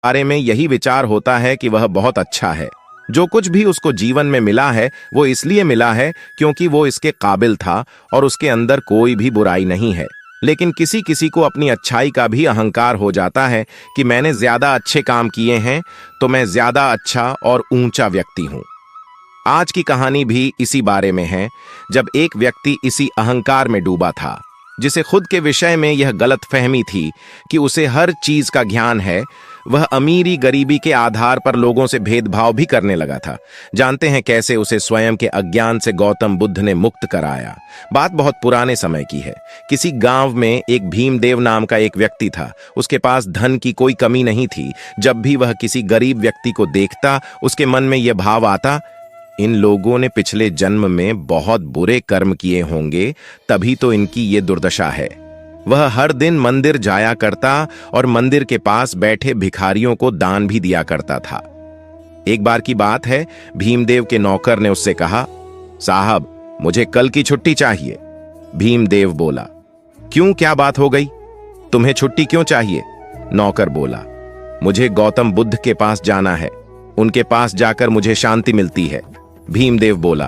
बारे में यही विचार होता है कि वह बहुत अच्छा है। जो कुछ भी उसको जीवन में मिला है वो इसलिए मिला है क्योंकि वो इसके काबिल था और उसके अंदर कोई भी बुराई नहीं है। लेकिन किसी किसी को अपनी अच्छाई का भी अहंकार हो जाता है कि मैंने ज्यादा अच्छे काम किए हैं तो मैं ज्यादा अच्छा और ऊंचा व्यक्ति हूं। आज की कहानी भी इसी बारे में है, जब एक व्यक्ति इसी अहंकार में डूबा था, जिसे खुद के विषय में यह गलतफहमी थी कि उसे हर चीज का ज्ञान है। वह अमीरी गरीबी के आधार पर लोगों से भेदभाव भी करने लगा था। जानते हैं कैसे उसे स्वयं के अज्ञान से गौतम बुद्ध ने मुक्त कराया। बात बहुत पुराने समय की है। किसी गांव में एक भीमदेव नाम का एक व्यक्ति था। उसके पास धन की कोई कमी नहीं थी। जब भी वह किसी गरीब व्यक्ति को देखता, उसके मन में यह भाव आता, इन लोगों ने पिछले जन्म में बहुत बुरे कर्म किए होंगे, तभी तो इनकी ये दुर्दशा है। वह हर दिन मंदिर जाया करता और मंदिर के पास बैठे भिखारियों को दान भी दिया करता था। एक बार की बात है, भीमदेव के नौकर ने उससे कहा, साहब मुझे कल की छुट्टी चाहिए। भीमदेव बोला, क्यों, क्या बात हो गई? तुम्हें छुट्टी क्यों चाहिए? नौकर बोला, मुझे गौतम बुद्ध के पास जाना है। उनके पास जाकर मुझे शांति मिलती है। भीमदेव बोला,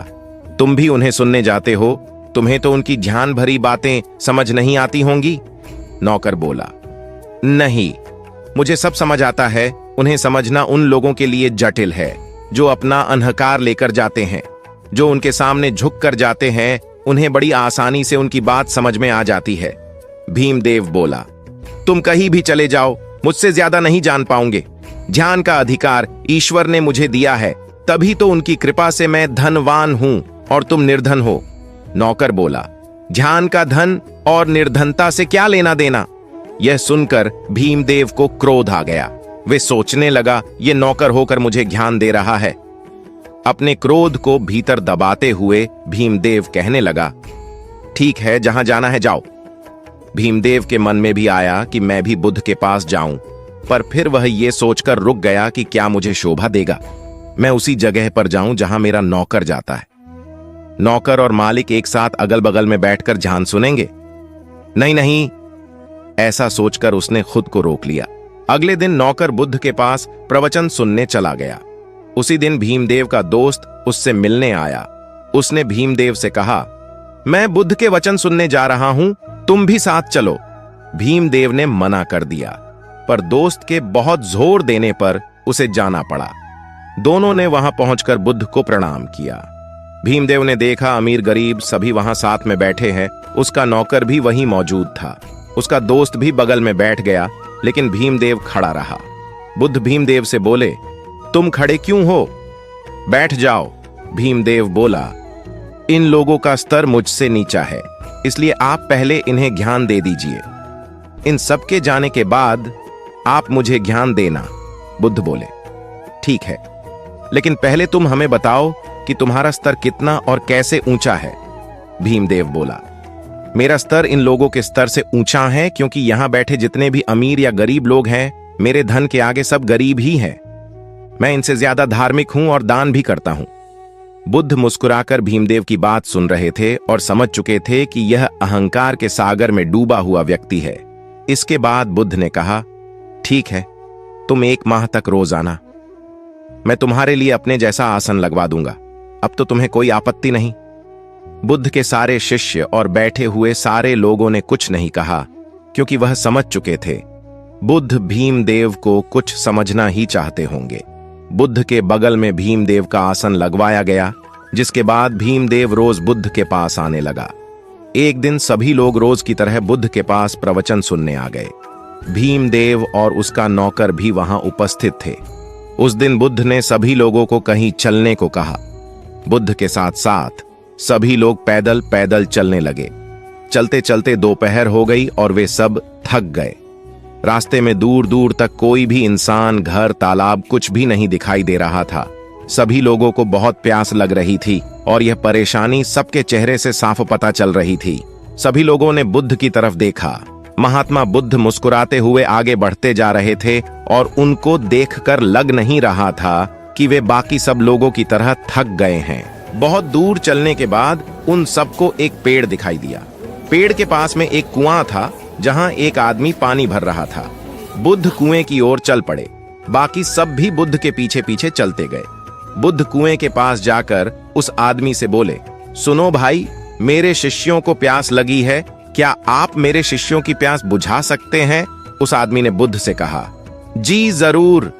तुम भी उन्हें सुनने जाते हो? तुम्हें तो उनकी ध्यान भरी बातें समझ नहीं आती होंगी। नौकर बोला, नहीं, मुझे सब समझ आता है। उन्हें समझना उन लोगों के लिए जटिल है जो अपना अहंकार लेकर जाते हैं। जो उनके सामने झुक कर जाते हैं, उन्हें बड़ी आसानी से उनकी बात समझ में आ जाती है। भीमदेव बोला, तुम कहीं भी चले जाओ, मुझसे ज्यादा नहीं जान पाओगे। ध्यान का अधिकार ईश्वर ने मुझे दिया है, तभी तो उनकी कृपा से मैं धनवान हूं और तुम निर्धन हो। नौकर बोला, ध्यान का धन और निर्धनता से क्या लेना देना? यह सुनकर भीमदेव को क्रोध आ गया। वे सोचने लगा, ये नौकर होकर मुझे ज्ञान दे रहा है। अपने क्रोध को भीतर दबाते हुए भीमदेव कहने लगा, ठीक है, जहां जाना है जाओ। भीमदेव के मन में भी आया कि मैं भी बुद्ध के पास जाऊं, पर फिर वह ये सोचकर रुक गया कि क्या मुझे शोभा देगा मैं उसी जगह पर जाऊं जहां मेरा नौकर जाता है। नौकर और मालिक एक साथ अगल बगल में बैठकर ध्यान सुनेंगे। नहीं नहीं, ऐसा सोचकर उसने खुद को रोक लिया। अगले दिन नौकर बुद्ध के पास प्रवचन सुनने चला गया। उसी दिन भीमदेव का दोस्त उससे मिलने आया। उसने भीमदेव से कहा, मैं बुद्ध के वचन सुनने जा रहा हूं, तुम भी साथ चलो। भीमदेव ने मना कर दिया, पर दोस्त के बहुत जोर देने पर उसे जाना पड़ा। दोनों ने वहां पहुंचकर बुद्ध को प्रणाम किया। भीमदेव ने देखा अमीर गरीब सभी वहां साथ में बैठे हैं। उसका नौकर भी वहीं मौजूद था। उसका दोस्त भी बगल में बैठ गया, लेकिन भीमदेव खड़ा रहा। बुद्ध भीमदेव से बोले, तुम खड़े क्यों हो? बैठ जाओ। भीमदेव बोला, इन लोगों का स्तर मुझसे नीचा है, इसलिए आप पहले इन्हें ज्ञान दे दीजिए। इन सबके जाने के बाद आप मुझे ज्ञान देना। बुद्ध बोले, ठीक है, लेकिन पहले तुम हमें बताओ कि तुम्हारा स्तर कितना और कैसे ऊंचा है। भीमदेव बोला, मेरा स्तर इन लोगों के स्तर से ऊंचा है, क्योंकि यहां बैठे जितने भी अमीर या गरीब लोग हैं, मेरे धन के आगे सब गरीब ही हैं। मैं इनसे ज्यादा धार्मिक हूं और दान भी करता हूं। बुद्ध मुस्कुराकर भीमदेव की बात सुन रहे थे और समझ चुके थे कि यह अहंकार के सागर में डूबा हुआ व्यक्ति है। इसके बाद बुद्ध ने कहा, ठीक है, तुम 1 माह तक रोज आना। मैं तुम्हारे लिए अपने जैसा आसन लगवा दूंगा। अब तो तुम्हें कोई आपत्ति नहीं। बुद्ध के सारे शिष्य और बैठे हुए सारे लोगों ने कुछ नहीं कहा, क्योंकि वह समझ चुके थे बुद्ध भीमदेव को कुछ समझना ही चाहते होंगे। बुद्ध के बगल में भीमदेव का आसन लगवाया गया, जिसके बाद भीमदेव रोज बुद्ध के पास आने लगा। एक दिन सभी लोग रोज की तरह बुद्ध के पास प्रवचन सुनने आ गए। भीमदेव और उसका नौकर भी वहां उपस्थित थे। उस दिन बुद्ध ने सभी लोगों को कहीं चलने को कहा। बुद्ध के साथ साथ सभी लोग पैदल पैदल चलने लगे। चलते चलते दोपहर हो गई और वे सब थक गए। रास्ते में दूर दूर तक कोई भी इंसान, घर, तालाब कुछ भी नहीं दिखाई दे रहा था। सभी लोगों को बहुत प्यास लग रही थी और यह परेशानी सबके चेहरे से साफ पता चल रही थी। सभी लोगों ने बुद्ध की तरफ देखा। महात्मा बुद्ध मुस्कुराते हुए आगे बढ़ते जा रहे थे और उनको देखकर लग नहीं रहा था कि वे बाकी सब लोगों की तरह थक गए हैं। बहुत दूर चलने के बाद उन सबको एक पेड़ दिखाई दिया। पेड़ के पास में एक कुआं था, जहां एक आदमी पानी भर रहा था। बुद्ध कुएं की ओर चल पड़े। बाकी सब भी बुद्ध के पीछे पीछे चलते गए। बुद्ध कुएं के पास जाकर उस आदमी से बोले, सुनो भाई, मेरे शिष्यों को प्यास लगी है, क्या आप मेरे शिष्यों की प्यास बुझा सकते हैं? उस आदमी ने बुद्ध से कहा, जी जरूर।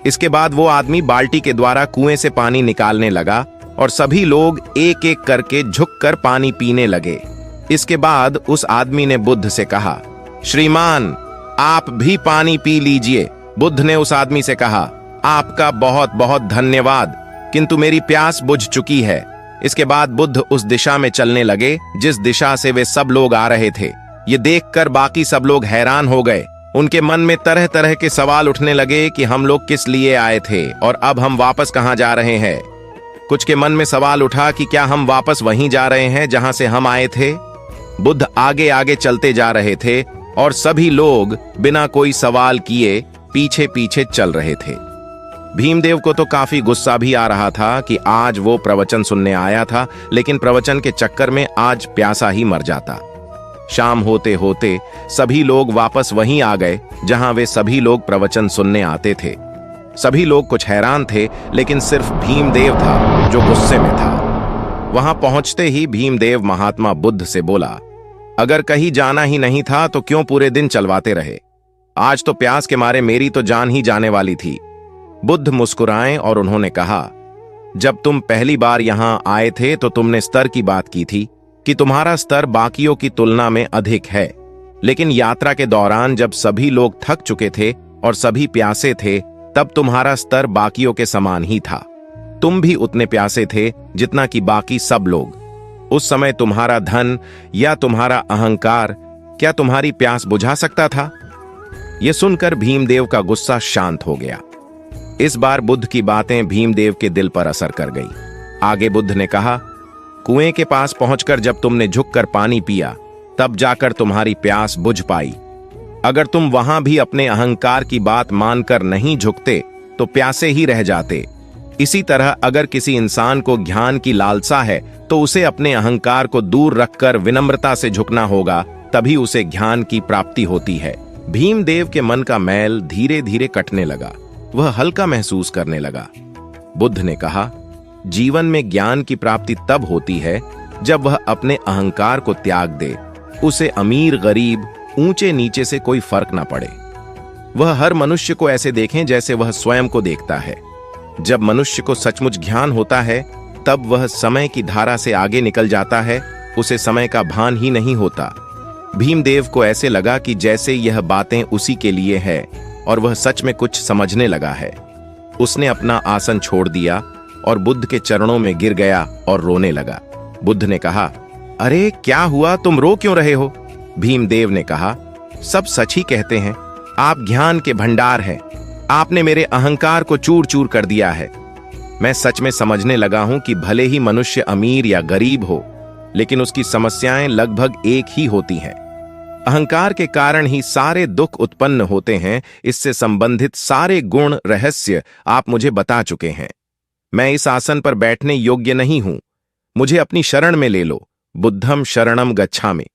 इसके बाद वो आदमी बाल्टी के द्वारा कुएं से पानी निकालने लगा और सभी लोग एक एक करके झुककर पानी पीने लगे। इसके बाद उस आदमी ने बुद्ध से कहा, श्रीमान, आप भी पानी पी लीजिए। बुद्ध ने उस आदमी से कहा, आपका बहुत बहुत धन्यवाद, किंतु मेरी प्यास बुझ चुकी है। इसके बाद बुद्ध उस दिशा में चलने लगे जिस दिशा से वे सब लोग आ रहे थे। ये देखकर बाकी सब लोग हैरान हो गए। उनके मन में तरह तरह के सवाल उठने लगे कि हम लोग किस लिए आए थे और अब हम वापस कहां जा रहे हैं। कुछ के मन में सवाल उठा कि क्या हम वापस वहीं जा रहे हैं जहां से हम आए थे। बुद्ध आगे आगे चलते जा रहे थे और सभी लोग बिना कोई सवाल किए पीछे पीछे चल रहे थे। भीमदेव को तो काफी गुस्सा भी आ रहा था कि आज वो प्रवचन सुनने आया था, लेकिन प्रवचन के चक्कर में आज प्यासा ही मर जाता। शाम होते होते सभी लोग वापस वहीं आ गए जहां वे सभी लोग प्रवचन सुनने आते थे। सभी लोग कुछ हैरान थे, लेकिन सिर्फ भीमदेव था जो गुस्से में था। वहां पहुंचते ही भीमदेव महात्मा बुद्ध से बोला, अगर कहीं जाना ही नहीं था तो क्यों पूरे दिन चलवाते रहे? आज तो प्यास के मारे मेरी तो जान ही जाने वाली थी। बुद्ध मुस्कुराए और उन्होंने कहा, जब तुम पहली बार यहां आए थे तो तुमने स्तर की बात की थी कि तुम्हारा स्तर बाकियों की तुलना में अधिक है, लेकिन यात्रा के दौरान जब सभी लोग थक चुके थे और सभी प्यासे थे, तब तुम्हारा स्तर बाकियों के समान ही था। तुम भी उतने प्यासे थे जितना कि बाकी सब लोग। उस समय तुम्हारा धन या तुम्हारा अहंकार क्या तुम्हारी प्यास बुझा सकता था? यह सुनकर भीमदेव का गुस्सा शांत हो गया। इस बार बुद्ध की बातें भीमदेव के दिल पर असर कर गई। आगे बुद्ध ने कहा, कुएं के पास पहुंचकर जब तुमने झुककर पानी पिया, तब जाकर तुम्हारी प्यास बुझ पाई। अगर तुम वहां भी अपने अहंकार की बात मानकर नहीं झुकते तो प्यासे ही रह जाते। इसी तरह अगर किसी इंसान को ज्ञान की लालसा है तो उसे अपने अहंकार को दूर रखकर विनम्रता से झुकना होगा, तभी उसे ज्ञान की प्राप्ति होती है। भीमदेव के मन का मैल धीरे धीरे कटने लगा। वह हल्का महसूस करने लगा। बुद्ध ने कहा, जीवन में ज्ञान की प्राप्ति तब होती है जब वह अपने अहंकार को त्याग दे। उसे अमीर गरीब ऊंचे नीचे से कोई फर्क ना पड़े। वह हर मनुष्य को ऐसे देखें जैसे वह स्वयं को देखता है। जब मनुष्य को सचमुच ज्ञान होता है तब वह समय की धारा से आगे निकल जाता है, उसे समय का भान ही नहीं होता। भीमदेव को ऐसे लगा कि जैसे यह बातें उसी के लिए है और वह सच में कुछ समझने लगा है। उसने अपना आसन छोड़ दिया और बुद्ध के चरणों में गिर गया और रोने लगा। बुद्ध ने कहा, अरे क्या हुआ, तुम रो क्यों रहे हो? भीमदेव ने कहा, सब सच ही कहते हैं, आप ज्ञान के भंडार हैं। आपने मेरे अहंकार को चूर चूर कर दिया है। मैं सच में समझने लगा हूं कि भले ही मनुष्य अमीर या गरीब हो, लेकिन उसकी समस्याएं लगभग एक ही होती हैं। अहंकार के कारण ही सारे दुख उत्पन्न होते हैं। इससे संबंधित सारे गुण रहस्य आप मुझे बता चुके हैं। मैं इस आसन पर बैठने योग्य नहीं हूं। मुझे अपनी शरण में ले लो। बुद्धम शरणम गच्छामि।